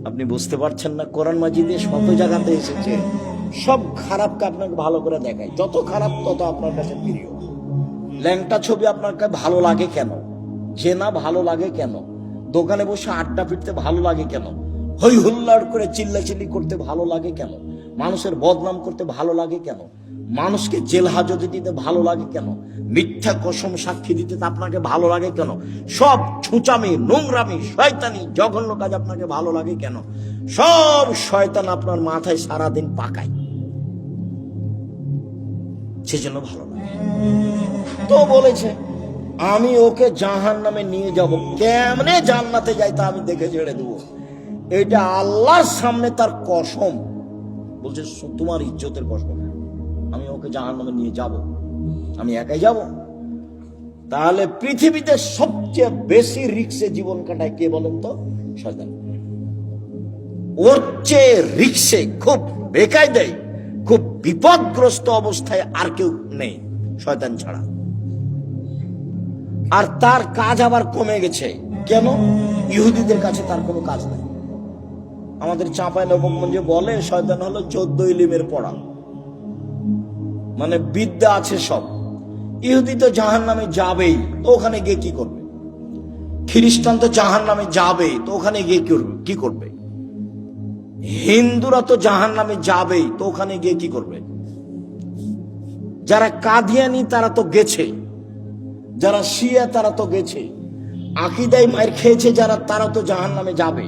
আপনি বুঝতে পারছেন না, কোরআন মাজিদে শত জায়গাতে এসেছে সব খারাপকে আপনাকে ভালো করে দেখায়। যত খারাপ তত আপনার কাছে প্রিয়। ল্যাংটা ছবি আপনার কাছে ভালো লাগে কেন? জেনা ভালো লাগে কেন? দোকানে বসে আড্ডা পিটতে ভালো লাগে কেন? হই হুল্লাড় করে চিল্লাচিল্লি করতে ভালো লাগে কেন? মানুষের বদনাম করতে ভালো লাগে কেন? মানুষকে জেল হাজতে দিতে ভালো লাগে কেন? মিথ্যা কসম সাক্ষী দিতে আপনাকে ভালো লাগে কেন? সব ছুঁচামি, নোংরামি, শয়তানি, জঘন্য কাজ আপনাকে ভালো লাগে কেন? সব শয়তান আপনার মাথায় সারাদিন পাকায়, সেজন্য ভালো লাগে। তো বলেছে আমি ওকে জাহান্নামে নিয়ে যাব, কেমনে জান্নাতে যাই তা আমি দেখে ছেড়ে দেবো। এটা আল্লাহর সামনে তার কসম। বলছে তোমার ইজ্জতের কসম, আমি ওকে জাহান্নামে নিয়ে যাব। আমি একাই যাব? তাহলে পৃথিবীতে সবচেয়ে বেশি রিক্সে জীবন কাটায় কে বলেন তো? শয়তান। ওর চেয়ে রিক্সে, খুব বেকায়দায়, খুব বিপদগ্রস্ত অবস্থায় আর কেউ নেই শয়তান ছাড়া। আর তার কাজ আবার কমে গেছে। কেন? ইহুদিদের কাছে তার কোনো কাজ নেই। আমাদের চাঁপাইনবাবগঞ্জে বলে শয়তান হলো 14 ইলিমের পড়া, মানে বিদ্যা আছে সব। ইহুদি তো জাহান্নামে যাবেই, তো ওখানে গিয়ে কি করবে? খ্রিস্টান তো জাহান্নামে যাবেই, তো ওখানে গিয়ে কি করবে? হিন্দুরা তো জাহান্নামে যাবেই, তো ওখানে গিয়ে কি করবে? যারা কাদিয়ানি তারা তো গেছে, যারা শিয়া তারা তো গেছে, আকীদায় মার খেয়েছে যারা, তারা তো জাহান্নামে যাবে।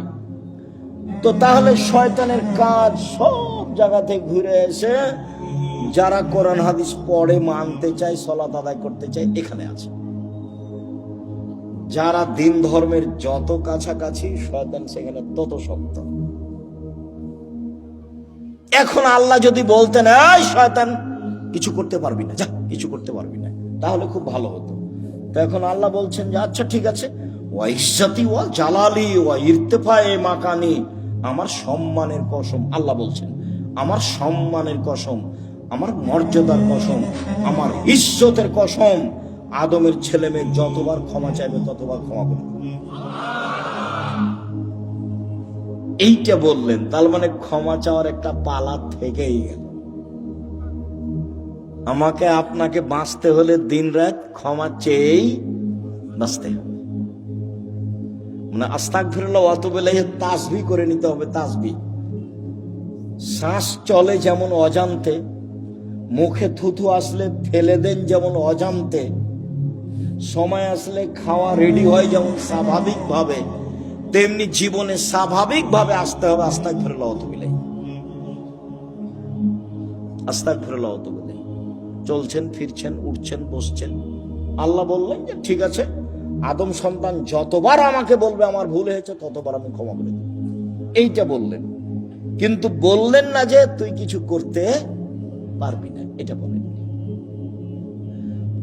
তো তাহলে শয়তানের কাজ সব জায়গাতে ঘুরে এসে যারা কোরআন হাদিস পড়ে, মানতে চায়, সালাত আদায় করতে চায়, এখানে আছে। যারা দিন ধর্মের যত কাছাকাছি, শয়তান সেখানে তত শক্ত। এখন আল্লাহ যদি বলতেন এই শয়তান কিছু করতে পারবি না, যা কিছু করতে পারবি না, তাহলে খুব ভালো হতো। তো এখন আল্লাহ বলছেন যে আচ্ছা ঠিক আছে, ওয়া ইজ্জতি ওয়া জালালি ওয়া ইরতিফায়ে মাকানি, আমার সম্মানের কসম। আল্লাহ বলছেন আমার সম্মানের কসম, আমার মর্যাদার কসম, আমার ইজ্জতের কসম, আদমের ছেলে মেয়ে যতবার ক্ষমা চাইবে ততবার ক্ষমা করবে। এইটা বললেন, তার মানে ক্ষমা চাওয়ার একটা পালা থেকেই গেল। আমাকে আপনাকে বাঁচতে হলে দিন রাত ক্ষমা চেয়েই বাঁচতে হবে। মানে আস্তাগফিরুল্লাহ ওয়া আতুবু ইলাইহি তাসবিহ করে নিতে হবে। তাসবিহ, শ্বাস চলে যেমন অজান্তে, মুখে থুথু আসলে ফেলে দেন যেমন অজান্তে, সময় আসলে খাওয়া রেডি হয় যেমন স্বাভাবিক ভাবে, তেমনি জীবনে স্বাভাবিক ভাবে আসতে হবে আস্তাগফিরুল্লাহ ওয়া আতুবু ইলাইহি। আস্তাগফিরুল্লাহ ওয়া আতুবু ইলাইহি। চলছেন, ফিরছেন, উঠছেন, বসছেন, আল্লাহ বললেন যে ঠিক আছে, আদম সন্তান যতবার আমাকে বলবে আমার ভুল হয়েছে ততবার আমি ক্ষমা করে দেব। এইটা বললেন, কিন্তু বললেন না যে তুই কিছু করতে পারবি না, এটা বলেন।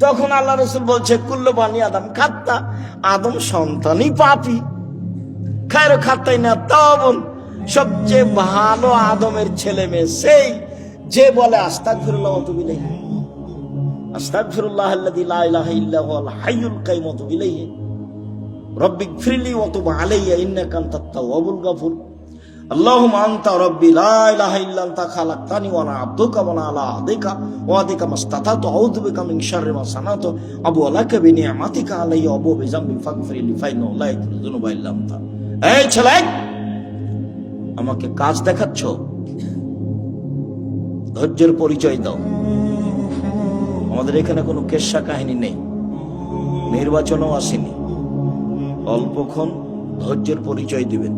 তখন আল্লাহ রাসূল বলছে কুল্লু বানি আদম খাত্তা, আদম সন্তানই পাপী। খায়রু খাত্তাইনা তাওবুন, সবচেয়ে ভালো আদমের ছেলে মেয়ে সেই যে বলে আস্তাগফিরুল্লাহ ওয়া আতুবু ইলাইহি, আস্তাগফিরুল্লাহাল্লাযী লা ইলাহা ইল্লা হুয়াল হাইয়ুল কাইয়্যুম ওয়া আতুবু ইলাইহি রব্বিগফিরলি ওয়া তুব আলাইয়া ইন্নাকা আনতাত তাওয়াবুল গফুর। আল্লাহুম্মা আনতা রাব্বি লা ইলাহা ইল্লা আনতা খালাকতানি ওয়া আনা আবদুকা ওয়া আনা আলা আহদিকা ওয়া আদিকা মাসতাতাতু আউযু বিকা মিন শাররি মা সানাতু আবুউ লাকা বিনি'মাতিকা আলাইয়া ওয়া আবুউ বিযামবি ফাগফিরলি ফাইন্নাহু লা ইয়াগফিরু যুনুবা ইল্লা আনতা। এই ছেলে, আমাকে কাজ দেখাচ্ছ, ধৈর্যের পরিচয় দাও। আমাদের এখানে কোনো কেচ্ছা কাহিনী নেই, নির্বাচনও আসেনি, অল্পক্ষণ ধৈর্যের পরিচয় দিবেন।